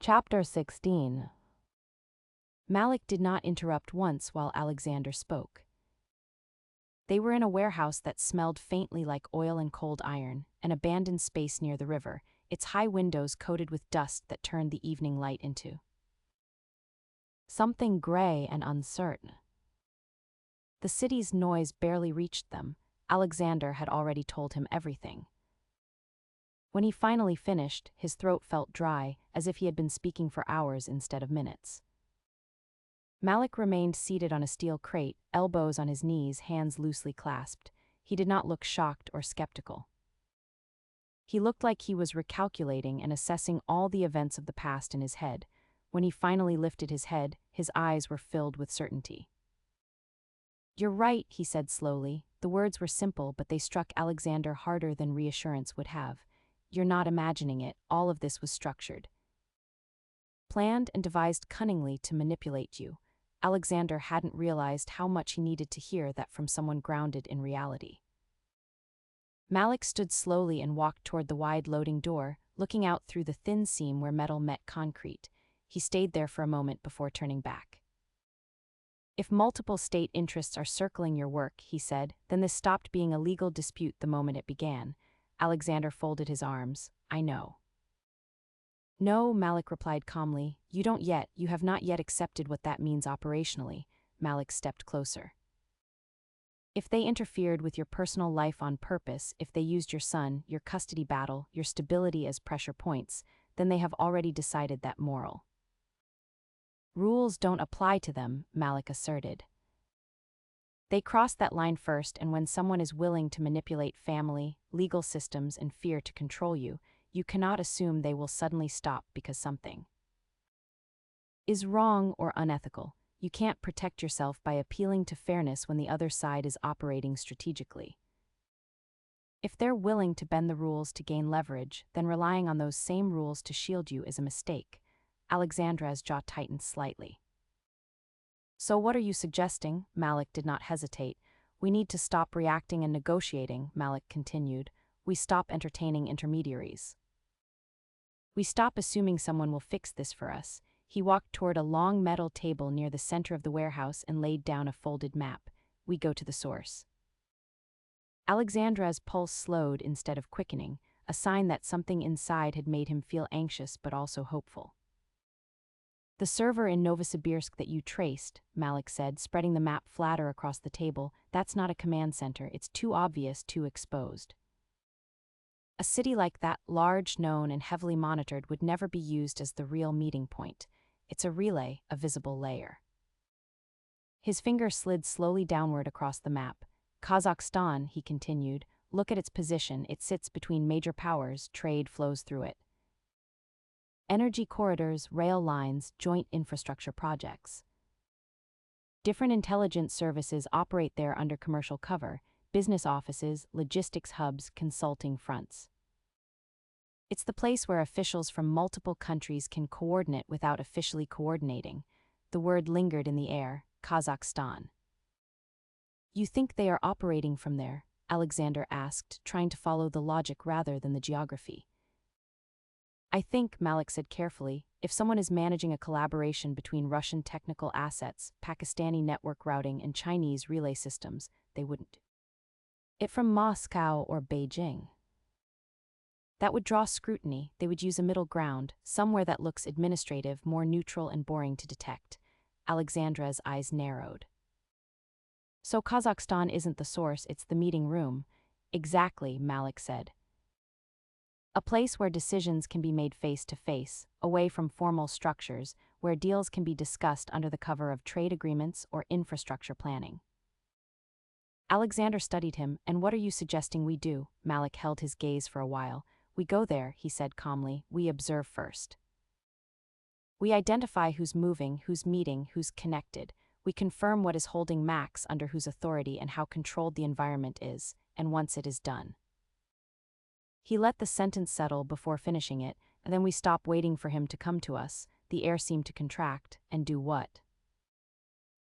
Chapter 16. Malik did not interrupt once while Alexander spoke. They were in a warehouse that smelled faintly like oil and cold iron, an abandoned space near the river, its high windows coated with dust that turned the evening light into something gray and uncertain. The city's noise barely reached them. Alexander had already told him everything. When he finally finished, his throat felt dry, as if he had been speaking for hours instead of minutes. Malik remained seated on a steel crate, elbows on his knees, hands loosely clasped. He did not look shocked or skeptical. He looked like he was recalculating and assessing all the events of the past in his head. When he finally lifted his head, his eyes were filled with certainty. "You're right," he said slowly. The words were simple, but they struck Alexander harder than reassurance would have. "You're not imagining it, all of this was structured. Planned and devised cunningly to manipulate you." Alexander hadn't realized how much he needed to hear that from someone grounded in reality. Malik stood slowly and walked toward the wide loading door, looking out through the thin seam where metal met concrete. He stayed there for a moment before turning back. "If multiple state interests are circling your work," he said, "then this stopped being a legal dispute the moment it began." Alexander folded his arms. "I know." "No," Malik replied calmly. "You don't yet. You have not yet accepted what that means operationally." Malik stepped closer. "If they interfered with your personal life on purpose, if they used your son, your custody battle, your stability as pressure points, then they have already decided that moral rules don't apply to them," Malik asserted. "They cross that line first, and when someone is willing to manipulate family, legal systems, and fear to control you, you cannot assume they will suddenly stop because something is wrong or unethical. You can't protect yourself by appealing to fairness when the other side is operating strategically. If they're willing to bend the rules to gain leverage, then relying on those same rules to shield you is a mistake." Alexandra's jaw tightened slightly. "So what are you suggesting?" Malik did not hesitate. "We need to stop reacting and negotiating," Malik continued. "We stop entertaining intermediaries. We stop assuming someone will fix this for us." He walked toward a long metal table near the center of the warehouse and laid down a folded map. "We go to the source." Alexandra's pulse slowed instead of quickening, a sign that something inside had made him feel anxious but also hopeful. "The server in Novosibirsk that you traced," Malik said, spreading the map flatter across the table, "that's not a command center. It's too obvious, too exposed. A city like that, large, known, and heavily monitored, would never be used as the real meeting point. It's a relay, a visible layer." His finger slid slowly downward across the map. "Kazakhstan," he continued, "look at its position. It sits between major powers, trade flows through it. Energy corridors, rail lines, joint infrastructure projects. Different intelligence services operate there under commercial cover, business offices, logistics hubs, consulting fronts. It's the place where officials from multiple countries can coordinate without officially coordinating." The word lingered in the air, Kazakhstan. "You think they are operating from there?" Alexander asked, trying to follow the logic rather than the geography. "I think," Malik said carefully, "if someone is managing a collaboration between Russian technical assets, Pakistani network routing, and Chinese relay systems, they wouldn't it from Moscow or Beijing. That would draw scrutiny. They would use a middle ground, somewhere that looks administrative, more neutral and boring to detect." Alexandra's eyes narrowed. "So Kazakhstan isn't the source, it's the meeting room." "Exactly," Malik said. "A place where decisions can be made face-to-face, away from formal structures, where deals can be discussed under the cover of trade agreements or infrastructure planning." Alexander studied him. "And what are you suggesting we do?" Malik held his gaze for a while. "We go there," he said calmly. "We observe first. We identify who's moving, who's meeting, who's connected. We confirm what is holding Max under whose authority and how controlled the environment is, and once it is done." He let the sentence settle before finishing it, and then we stop waiting for him to come to us. The air seemed to contract. "And do what?"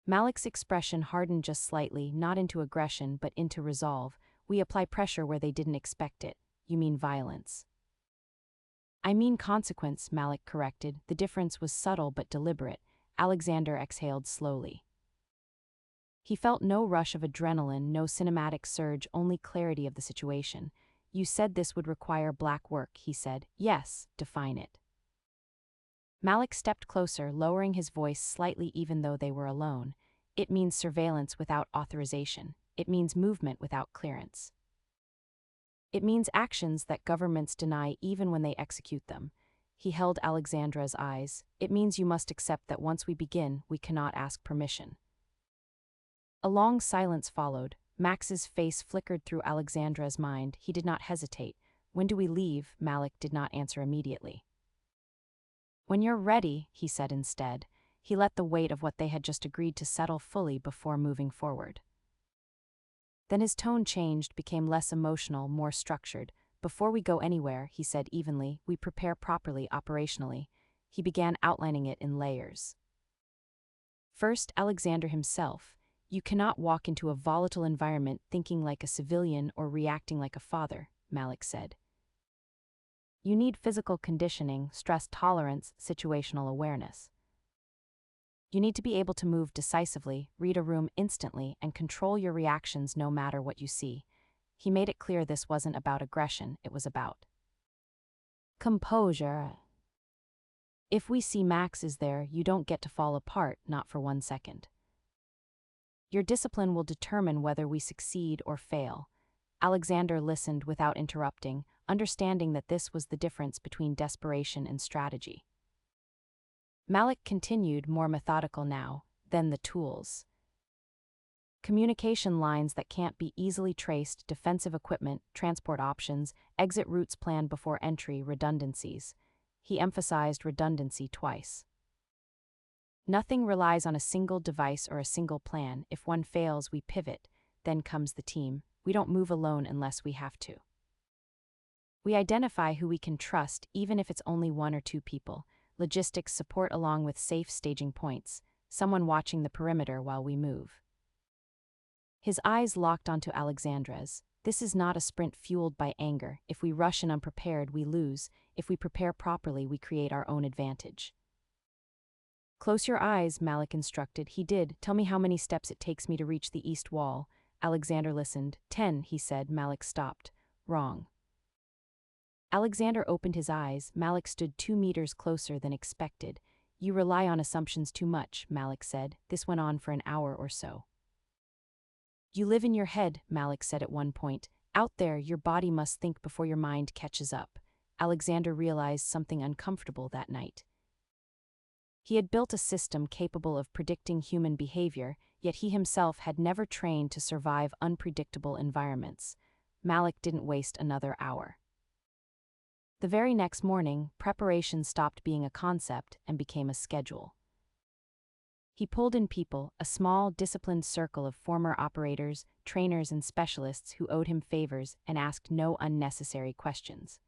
Malik's expression hardened just slightly, not into aggression but into resolve. "We apply pressure where they didn't expect it." "You mean violence?" I mean consequence, Malik corrected. The difference was subtle but deliberate. Alexander exhaled slowly. He felt no rush of adrenaline, no cinematic surge, only clarity of the situation. You said this would require black work, he said. Yes, define it. Malik stepped closer, lowering his voice slightly even though they were alone. It means surveillance without authorization. It means movement without clearance. It means actions that governments deny even when they execute them. He held Alexandra's eyes. It means you must accept that once we begin, we cannot ask permission. A long silence followed. Max's face flickered through Alexandra's mind. He did not hesitate. When do we leave? Malik did not answer immediately. When you're ready, he said instead. He let the weight of what they had just agreed to settle fully before moving forward. Then his tone changed, became less emotional, more structured. Before we go anywhere, he said evenly, we prepare properly operationally. He began outlining it in layers. First, Alexander himself. You cannot walk into a volatile environment thinking like a civilian or reacting like a father, Malik said. You need physical conditioning, stress tolerance, situational awareness. You need to be able to move decisively, read a room instantly, and control your reactions no matter what you see. He made it clear this wasn't about aggression, it was about composure. If we see Max is there, you don't get to fall apart, not for 1 second. Your discipline will determine whether we succeed or fail. Alexander listened without interrupting, understanding that this was the difference between desperation and strategy. Malik continued, more methodical now, then the tools. Communication lines that can't be easily traced, defensive equipment, transport options, exit routes planned before entry, redundancies. He emphasized redundancy twice. Nothing relies on a single device or a single plan. If one fails, we pivot. Then comes the team. We don't move alone unless we have to. We identify who we can trust, even if it's only 1 or 2 people. Logistics support along with safe staging points. Someone watching the perimeter while we move. His eyes locked onto Alexandra's. This is not a sprint fueled by anger. If we rush and unprepared, we lose. If we prepare properly, we create our own advantage. Close your eyes, Malik instructed. He did. Tell me how many steps it takes me to reach the east wall. Alexander listened. 10, he said. Malik stopped. Wrong. Alexander opened his eyes. Malik stood 2 meters closer than expected. You rely on assumptions too much, Malik said. This went on for an hour or so. You live in your head, Malik said at one point. Out there, your body must think before your mind catches up. Alexander realized something uncomfortable that night. He had built a system capable of predicting human behavior, yet he himself had never trained to survive unpredictable environments. Malik didn't waste another hour. The very next morning, preparation stopped being a concept and became a schedule. He pulled in people, a small, disciplined circle of former operators, trainers, and specialists who owed him favors and asked no unnecessary questions.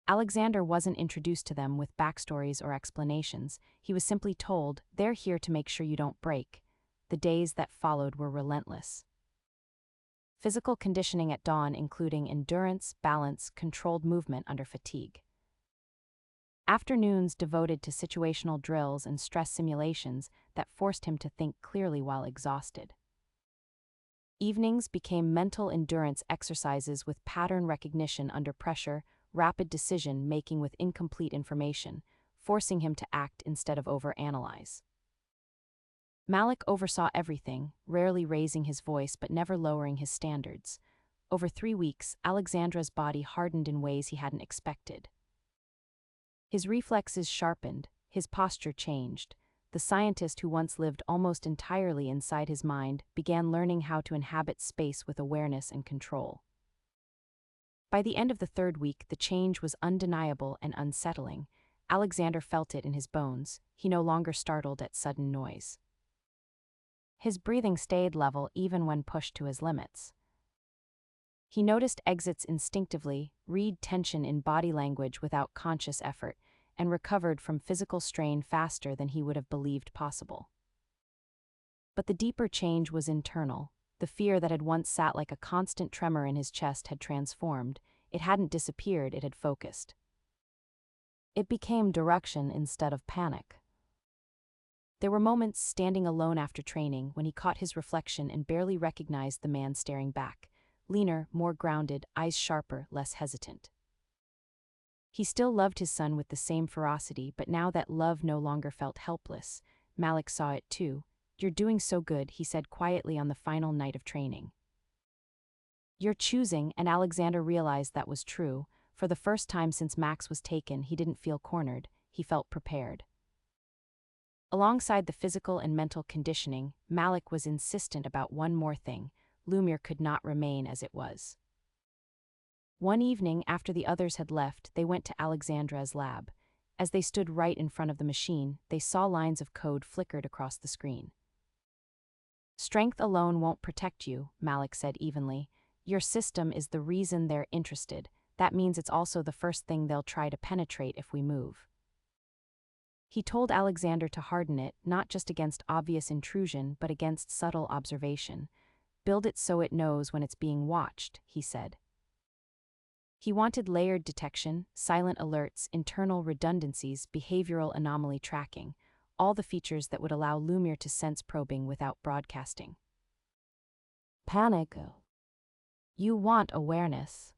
Alexander wasn't introduced to them with backstories or explanations. He was simply told, they're here to make sure you don't break. The days that followed were relentless. Physical conditioning at dawn, including endurance, balance, controlled movement under fatigue. Afternoons devoted to situational drills and stress simulations that forced him to think clearly while exhausted. Evenings became mental endurance exercises with pattern recognition under pressure, rapid decision-making with incomplete information, forcing him to act instead of overanalyze. Malik oversaw everything, rarely raising his voice but never lowering his standards. Over 3 weeks, Alexandra's body hardened in ways he hadn't expected. His reflexes sharpened, his posture changed. The scientist who once lived almost entirely inside his mind began learning how to inhabit space with awareness and control. By the end of the 3rd week, the change was undeniable and unsettling. Alexander felt it in his bones. He no longer startled at sudden noise. His breathing stayed level even when pushed to his limits. He noticed exits instinctively, read tension in body language without conscious effort, and recovered from physical strain faster than he would have believed possible. But the deeper change was internal. The fear that had once sat like a constant tremor in his chest had transformed. It hadn't disappeared, it had focused. It became direction instead of panic. There were moments standing alone after training when he caught his reflection and barely recognized the man staring back. Leaner, more grounded, eyes sharper, less hesitant. He still loved his son with the same ferocity, but now that love no longer felt helpless, Malik saw it too. "You're doing so good," he said quietly on the final night of training. "You're choosing," and Alexander realized that was true. For the first time since Max was taken, he didn't feel cornered, he felt prepared. Alongside the physical and mental conditioning, Malik was insistent about one more thing: Lumir could not remain as it was. One evening, after the others had left, they went to Alexandra's lab. As they stood right in front of the machine, they saw lines of code flickered across the screen. "Strength alone won't protect you," Malik said evenly. "Your system is the reason they're interested. That means it's also the first thing they'll try to penetrate if we move." He told Alexander to harden it, not just against obvious intrusion, but against subtle observation. "Build it so it knows when it's being watched," he said. He wanted layered detection, silent alerts, internal redundancies, behavioral anomaly tracking, all the features that would allow Lumir to sense probing without broadcasting. "Panic. You want awareness."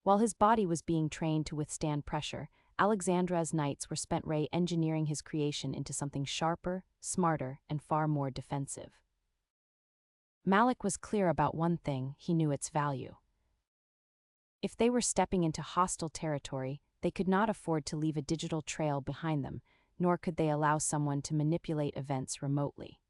While his body was being trained to withstand pressure, Alexandra's nights were spent re-engineering his creation into something sharper, smarter, and far more defensive. Malik was clear about one thing: he knew its value. If they were stepping into hostile territory, they could not afford to leave a digital trail behind them, nor could they allow someone to manipulate events remotely.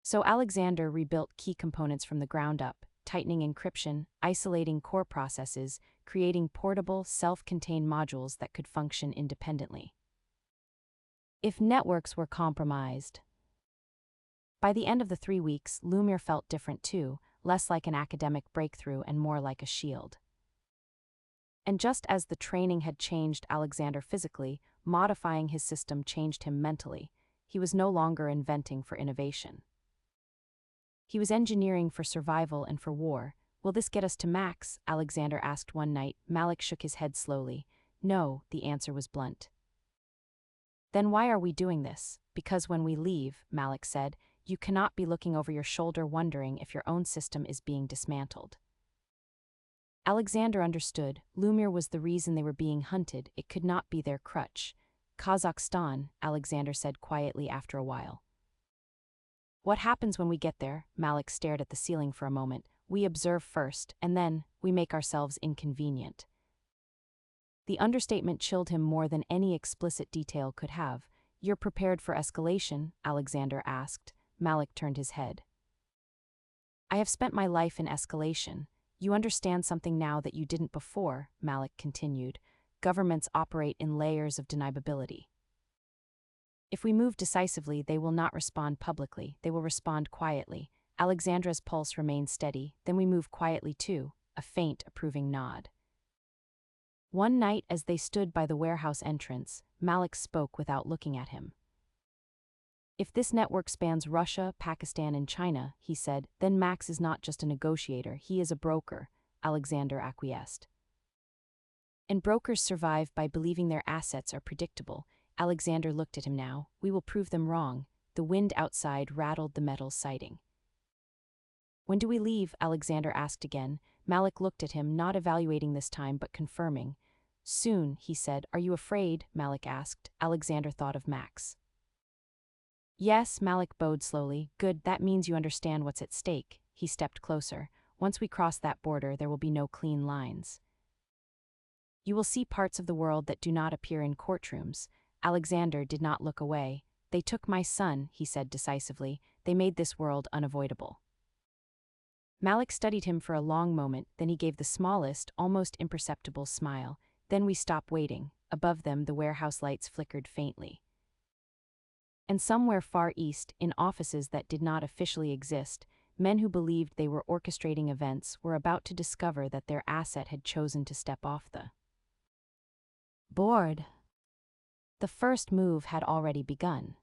So Alexander rebuilt key components from the ground up, tightening encryption, isolating core processes, creating portable, self-contained modules that could function independently. If networks were compromised. By the end of the 3 weeks, Lumir felt different too, less like an academic breakthrough and more like a shield. And just as the training had changed Alexander physically, modifying his system changed him mentally. He was no longer inventing for innovation. He was engineering for survival and for war. "Will this get us to Max?" Alexander asked one night. Malik shook his head slowly. "No," the answer was blunt. "Then why are we doing this?" "Because when we leave," Malik said, "you cannot be looking over your shoulder wondering if your own system is being dismantled." Alexander understood. Lumir was the reason they were being hunted. It could not be their crutch. "Kazakhstan," Alexander said quietly after a while. "What happens when we get there?" Malik stared at the ceiling for a moment. "We observe first, and then we make ourselves inconvenient." The understatement chilled him more than any explicit detail could have. "You're prepared for escalation?" Alexander asked. Malik turned his head. "I have spent my life in escalation. You understand something now that you didn't before," Malik continued. "Governments operate in layers of deniability. If we move decisively, they will not respond publicly, they will respond quietly." Alexandra's pulse remained steady. "Then we move quietly too," a faint, approving nod. One night, as they stood by the warehouse entrance, Malik spoke without looking at him. "If this network spans Russia, Pakistan, and China," he said, "then Max is not just a negotiator, he is a broker." Alexander acquiesced. "And brokers survive by believing their assets are predictable." Alexander looked at him now. "We will prove them wrong." The wind outside rattled the metal siding. "When do we leave?" Alexander asked again. Malik looked at him, not evaluating this time but confirming. "Soon," he said. "Are you afraid?" Malik asked. Alexander thought of Max. "Yes," Malik bowed slowly. "Good, that means you understand what's at stake." He stepped closer. "Once we cross that border, there will be no clean lines. You will see parts of the world that do not appear in courtrooms." Alexander did not look away. "They took my son," he said decisively. "They made this world unavoidable." Malik studied him for a long moment, then he gave the smallest, almost imperceptible smile. "Then we stop waiting." Above them, the warehouse lights flickered faintly. And somewhere far east, in offices that did not officially exist, men who believed they were orchestrating events were about to discover that their asset had chosen to step off the board. The first move had already begun.